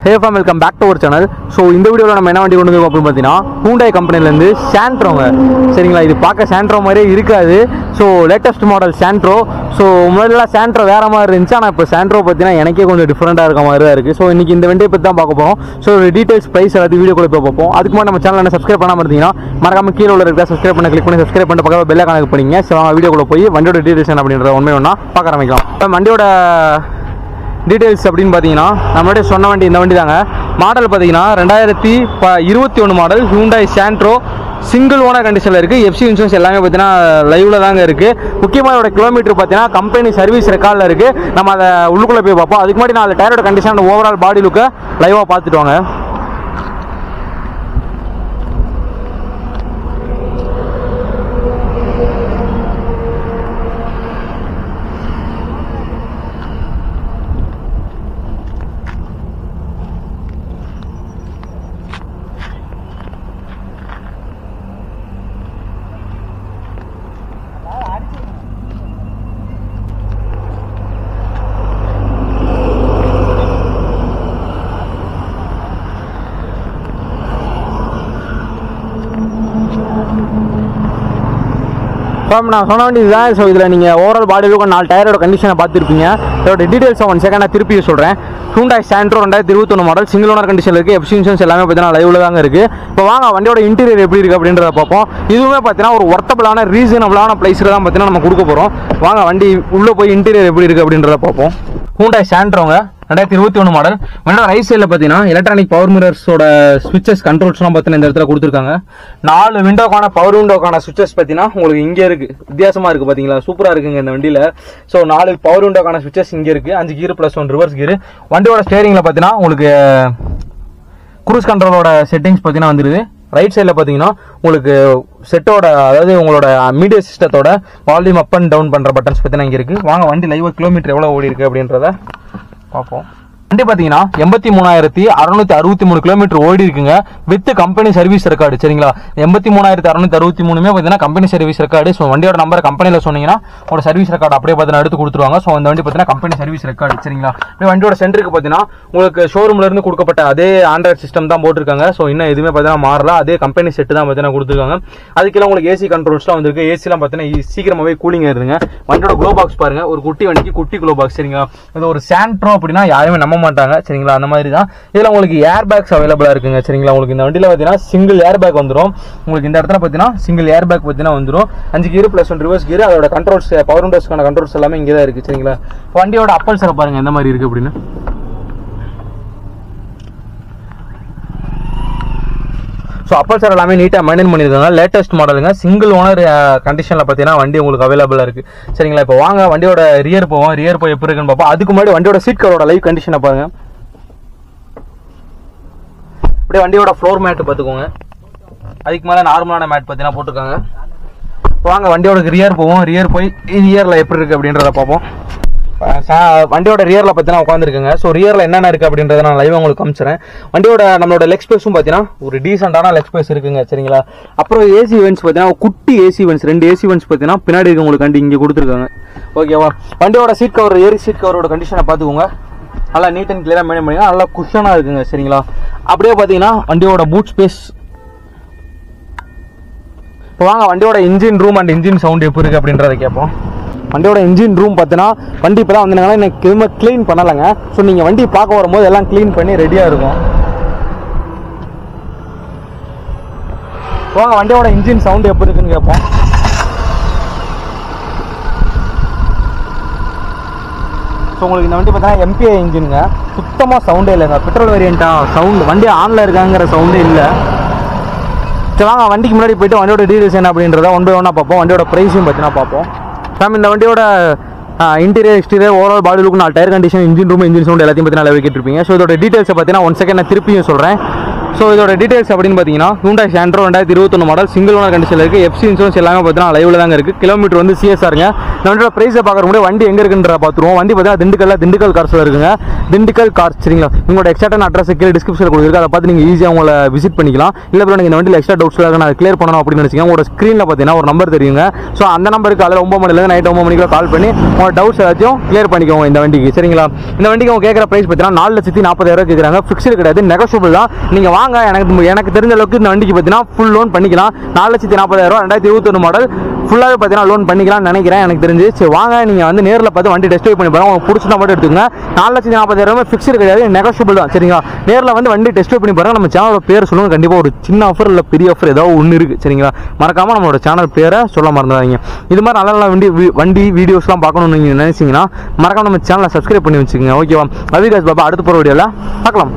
Hey fam, welcome back to our channel. So இந்த வீடியோல நம்ம என்ன வண்டி கொண்டு வந்திருக்கோம் அப்படினு பார்த்தீனா Hyundai கம்பெனில இருந்து Santro-ங்க. சரிங்களா, இது பார்க்க Santro மாதிரியே இருக்காது. So latest model Santro. So முதல்ல Santro வேற மாதிரி இருந்துச்சு, ஆனால் இப்போ Santro பார்த்தீங்கன்னா எனக்கே கொஞ்சம் டிஃப்ரெண்டாக இருக்க மாதிரி தான் இருக்குது. ஸோ இன்னைக்கு இந்த வண்டியை பற்றி தான் பார்க்க போகிறோம். ஸோ டீடைல்ஸ் ப்ரைஸ் எல்லாத்தையும் வீடியோ கூட போய் பார்ப்போம். அதுக்கு முன்னாடி நம்ம சேனல் என்ன சப்ஸ்கிரைப் பண்ணாமல் இருந்தீங்கன்னா மறக்காம கீழே உள்ள இருக்கிற சப்ஸ்கிரைப் பண்ண கிளிக் பண்ணி சப்ஸ்கிரைப் பண்ணி பக்கத்தில் பெல் ஐகானை பண்ணிங்க. ஸோ வீடியோக்குள்ள போய் வண்டியோட டீடைல்ஸ் என்ன அப்படின்றத ஒன்றே ஒன்றா பார்க்க ஆரம்பிக்கலாம். இப்போ வண்டியோட டீடைல்ஸ் அப்படின்னு பார்த்தீங்கன்னா நம்மளுடைய சொன்ன வண்டி இந்த வண்டி தாங்க. மாடல் பார்த்தீங்கன்னா 2021 model Hyundai Santro single owner கண்டிஷனில் இருக்குது. எஃப்சி இன்சூரன்ஸ் எல்லாமே பார்த்தீங்கன்னா லைவில் தாங்க இருக்குது. முக்கியமாக இதோட கிலோமீட்டர் பார்த்தீங்கன்னா கம்பெனி சர்வீஸ் ரெக்கார்டில் இருக்குது. நம்ம அதை உள்ளுக்குள்ளே போய் பார்ப்போம். அதுக்கு முன்னாடி நான் டயரோட கண்டிஷன் ஓவரால் பாடி லுக்கை லைவாக பார்த்துட்டு வாங்க. நான் சொன்ன வண்டி இதுதான். ஸோ இதில் நீங்கள் ஓவரால் பாடி லுக் 4 டயரோட கண்டிஷனை பார்த்துருப்பீங்க. இதோட டீடைல்ஸ் 1 செகண்ட் நான் திருப்பி சொல்கிறேன். Hyundai Santro 2021 model single owner கண்டிஷனில் இருக்குது. எஃப்சி இன்சூரன்ஸ் எல்லாமே பார்த்தீங்கன்னா லைவில் தாங்க இருக்குது. இப்போ வாங்க வண்டியோட இன்டீரியர் எப்படி இருக்குது அப்படின்றத பார்ப்போம். இதுவுமே பார்த்தீங்கன்னா ஒரு ஒர்த்தபிளான ரீசனபிளான ப்ரைஸில் தான் பார்த்தீங்கன்னா நம்ம கொடுக்க போகிறோம். வாங்க வண்டி உள்ளே போய் இன்டீரியர் எப்படி இருக்குது அப்படின்றத பார்ப்போம். Hyundai Santroங்க 2021 model. வண்டியோட ரைட் சைடில் பார்த்தீங்கன்னா எலக்ட்ரானிக் பவர் மிரர்ஸோட ஸ்விட்சஸ் கண்ட்ரோல்ஸ்லாம் பார்த்தீங்கன்னா இந்த இடத்துல கொடுத்துருக்காங்க. 4 விண்டோக்கான பவர் விண்டோக்கான ஸ்விட்சஸ் பார்த்தீங்கன்னா உங்களுக்கு இங்கே இருக்குது. வித்தியாசமாக இருக்குது பார்த்தீங்களா, சூப்பராக இருக்குங்க இந்த வண்டியில். ஸோ 4 பவர் விண்டோக்கான ஸ்விட்சஸ் இங்கே இருக்குது. 5 கீர் ப்ளஸ் 1 ரிவர்ஸ் கீர். வண்டியோட ஸ்டேரிங்கில் பார்த்தீங்கன்னா உங்களுக்கு க்ரூஸ் கண்ட்ரோலோட செட்டிங்ஸ் பார்த்தீங்கன்னா வந்துடுது. ரைட் சைடில் பார்த்தீங்கன்னா உங்களுக்கு செட்டோட அதாவது உங்களோட மீடியா சிஸ்டத்தோட வால்யூம் அப் அண்ட் டவுன் பண்ணுற பட்டன்ஸ் பார்த்தீங்கன்னா இங்கே இருக்குது. வாங்க வண்டி லைவாக கிலோமீட்டர் எவ்வளோ ஓடி இருக்குது அப்படின்றத பார்ப்போம். வண்டி பார்த்தீங்கன்னா 83,663 கிலோமீட்டர் ஓடி இருக்குங்க. With company service record. சரிங்களா, 83,663 பார்த்தீங்கன்னா கம்பெனி சர்வீஸ் ரெக்கார்டு. ஸோ வண்டியோட நம்பர் கம்பெனியில் சொன்னீங்கன்னா ஒரு சர்வீஸ் ரெக்கார்டு அப்படியே பார்த்தீங்கன்னா எடுத்து கொடுத்துருவாங்க. ஸோ அந்த வண்டி பார்த்தீங்கன்னா கம்பெனி சர்வீஸ் ரெக்கார்டு. சரிங்களா, வண்டியோட சென்டருக்கு பார்த்தீங்கன்னா உங்களுக்கு ஷோரூம்ல இருந்து கொடுக்கப்பட்ட அதே ஆண்ட்ராய்ட் சிஸ்டம் தான் போட்டிருக்காங்க. ஸோ இன்னும் எதுவுமே பார்த்தீங்கன்னா மாறல, அதே கம்பெனி செட்டு தான் பார்த்தீங்கன்னா கொடுத்துருக்காங்க. அதுக்கெல்லாம் உங்களுக்கு ஏசி கண்ட்ரோல்ஸ்லாம் வந்துருக்கு. ஏசிலாம் பார்த்தீங்கன்னா சீக்கிரமாகவே கூலிங் ஆயிருதுங்க. வண்டியோட க்ளோ பாக்ஸ் பாருங்க, ஒரு குட்டி வண்டிக்கு குட்டி க்ளோ பாக்ஸ். சரிங்களா, இது ஒரு Santro அப்படின்னா யாருமே நம்ப மாட்டாங்க. சரிங்களா, அந்த மாதிரி தான். இதில் உங்களுக்கு ஏர் பேக்ஸ் அவைலபிளாக இருக்குங்க. சரிங்களா, உங்களுக்கு இந்த வண்டியில் பார்த்தீங்கன்னா சிங்கிள் ஏர் பேக் வந்துடும். உங்களுக்கு இந்த இடத்துல பார்த்தீங்கன்னா சிங்கிள் ஏர் பேக் பார்த்தீங்கன்னா வந்துடும். 5 கீர் ப்ளஸ் 1 ரிவர்ஸ் கீர். அதோட கண்ட்ரோல்ஸ் பவர் விண்டோஸ்க்கான கண்ட்ரோல்ஸ் எல்லாமே இங்கே தான் இருக்குது. சரிங்களா, வண்டியோட அப்பல்சரை பாருங்க எந்த மாதிரி இருக்குது அப்படின்னு. ஸோ அப்பல்சர் எல்லாமே நீட்டாக மெயின்டைன் பண்ணியிருக்காங்க. லேட்டஸ்ட் மாடலுங்க. சிங்கிள் ஓனர் கண்டிஷனில் பார்த்தீங்கன்னா வண்டி உங்களுக்கு அவைலபிளாக இருக்குது. சரிங்களா, இப்போ வாங்க வண்டியோட ரியர் போவோம். ரியர் போய் எப்படி இருக்குன்னு பார்ப்போம். அதுக்கு முன்னாடி வண்டியோட சீட் கவரோட லைவ் கண்டிஷனை பாருங்க. அப்படியே வண்டியோட ஃப்ளோர் மேட் பார்த்துக்கோங்க. அதுக்கு மேலே நார்மலான மேட் பார்த்தீங்கன்னா போட்டுருக்காங்க. வாங்க வண்டியோட ரியர் போவோம். ரியர் போய் ரியரில் எப்படி இருக்குது அப்படின்றத பார்ப்போம். வண்டியோட ரியரில் பார்த்தீங்கன்னா உட்காந்துருக்குங்க. ஸோ ரியரில் என்னென்ன இருக்குது அப்படின்றத நான் லைவாக உங்களுக்கு காமிச்சிறேன். வண்டியோட நம்மளோட லெக் ஸ்பேஸும் பார்த்தீங்கன்னா ஒரு டீசெண்டான லெக் ஸ்பேஸ் இருக்குங்க. சரிங்களா, அப்புறம் ஏசி வென்ட்ஸ் பார்த்தீங்கன்னா குட்டி ஏசி வென்ட்ஸ் 2 ஏசி வென்ட்ஸ் பார்த்தீங்கன்னா பின்னாடி இருக்கு உங்களுக்கு வண்டி இங்கே கொடுத்துருக்காங்க. ஓகேவா, வண்டியோட சீட் கவர் ஏரி சீட் கவரோட கண்டிஷனை பார்த்துக்கோங்க. நல்லா நீட் அண்ட் கிளியராக மெயின்டைன் பண்ணிங்கன்னா நல்லா குஷனாக இருக்குங்க. சரிங்களா, அப்படியே பார்த்தீங்கன்னா வண்டியோட பூட் ஸ்பேஸ். இப்போ வாங்க வண்டியோட engine room and engine sound எப்படி இருக்குது அப்படின்றத கேட்போம். வண்டியோட இன்ஜின் ரூம் பார்த்தீங்கன்னா வண்டி இப்போ தான் வந்தாங்கன்னா எனக்கு எதுவுமே க்ளீன் பண்ணலைங்க. ஸோ நீங்கள் வண்டி பார்க்க வரும்போது எல்லாம் க்ளீன் பண்ணி ரெடியாக இருக்கும். வாங்க வண்டியோட இன்ஜின் சவுண்ட் எப்படி இருக்குன்னு கேட்போம். ஸோ உங்களுக்கு இந்த வண்டி பார்த்தீங்கன்னா MPI இன்ஜினுங்க. சுத்தமாக சவுண்டே இல்லைங்க. பெட்ரோல் வேரியண்ட்டா சவுண்டு வண்டி ஆனில் இருக்காங்கிற சவுண்டே இல்லை. சரி வாங்க வண்டிக்கு முன்னாடி போய்ட்டு வண்டியோட டீடைல்ஸ் என்ன அப்படின்றத 1 by 1 பார்ப்போம். வண்டியோட ப்ரைஸும் பார்த்தீங்கன்னா பார்ப்போம். மேம் இந்த வண்டியோட interior exterior overall body look 4 tyre condition engine room engine sound எல்லாத்தையும் பார்த்தீங்கன்னா லைவ் கேட்டிருப்பீங்க. ஸோ இதோட டீடைல்ஸை பார்த்தீங்கன்னா 1 செகண்ட் நான் திருப்பியும் சொல்கிறேன். ஸோ இதோட டீடைல்ஸ் அப்படின்னு பார்த்தீங்கன்னா Hyundai Santro 2021 model single owner கண்டிஷனில் இருக்குது. எஃப்சி இன்சூரன்ஸ் எல்லாமே பார்த்தீங்கன்னா லைவ்ல தாங்க இருக்குது. கிலோமீட்டர் வந்து சிஎஸ்ஆருங்க. இந்த வண்டியோட ப்ரைஸை பார்க்குற முடியும். வண்டி எங்கே இருக்குன்ற பார்த்துருவோம். வண்டி பார்த்தீங்கன்னா திண்டுக்கல் கார்ஸில் இருக்குங்க. திண்டுக்கல் கார்ஸ் சரிங்களா. உங்களோட எக்ஸ்ட்ரான அட்ரஸ் கீழே டிஸ்கிரிப்ஷனில் கொடுத்துருக்கு. அதை பார்த்து நீங்கள் ஈஸியாக உங்களை விசிட் பண்ணிக்கலாம். இல்லை ப்ரோ நீங்கள் இந்த வண்டியில் எக்ஸ்ட்ரா டவுட்ஸ் நான் கிளியர் பண்ணணும் அப்படின்னு நினச்சிங்க. உங்களோட ஸ்க்ரீனில் பார்த்தீங்கன்னா ஒரு நம்பர் தெரியுங்க. ஸோ அந்த நம்பருக்கு காலையில் 9 மணிலேருந்து நைட் 9 மணிக்குள்ள கால் பண்ணி உங்களோட டவுட்ஸ் எல்லாத்தையும் கிளியர் பண்ணிக்கோங்க இந்த வண்டிக்கு சரிங்களா. இந்த வண்டிக்கு அவங்க கேட்குற ப்ரைஸ் பார்த்தீங்கன்னா 4,40,000 கேட்குறாங்க. ஃபிக்ஸ்டு கிடையாது, நெகோஷியபிள் தான். நீங்கள் வாங்க, எனக்கு தெரிஞ்ச அளவுக்கு இந்த வண்டிக்கு பார்த்தீங்கன்னா ஃபுல் லோன் பண்ணிக்கலாம். 4,40,000 2021 மாடல் ஃபுல்லாகவே பார்த்தீங்கன்னா லோன் பண்ணிக்கலாம்னு நினைக்கிறேன் எனக்கு தெரிஞ்சு. சரி வாங்க, நீங்கள் வந்து நேரில் பார்த்து வண்டி டெஸ்ட் ட்ரைவ் பண்ணி பாருங்க. உங்களுக்கு பிடிச்சா மட்டும் எடுத்துக்கோங்க. 4,40,000 ஃபிக்ஸ்டு கிடையாது, நெகோஷியபிள் தான் சரிங்களா. நேரில் வந்து வண்டி டெஸ்ட் ட்ரைவ் பண்ணி பாருங்க. நம்ம சேனலோட பேர் சொல்லுங்க. கண்டிப்பாக ஒரு சின்ன ஆஃபர் இல்லை பெரிய ஆஃபர் ஏதாவது ஒன்று இருக்குது சரிங்களா. மறக்காமல் நம்மளோட சேனல் பேரை சொல்ல மறந்துடாதீங்க. இது மாதிரி நல்ல நல்ல வண்டி வீடியோஸ்லாம் பார்க்கணும்னு நீங்கள் நினைச்சிங்கன்னா மறக்காம நம்ம சேனலை சப்ஸ்கிரைப் பண்ணி வச்சுக்கோங்க. ஓகேவா? அவிகாஸ் பாபா அடுத்த போகிற வீடியோவில் பார்க்கலாம்.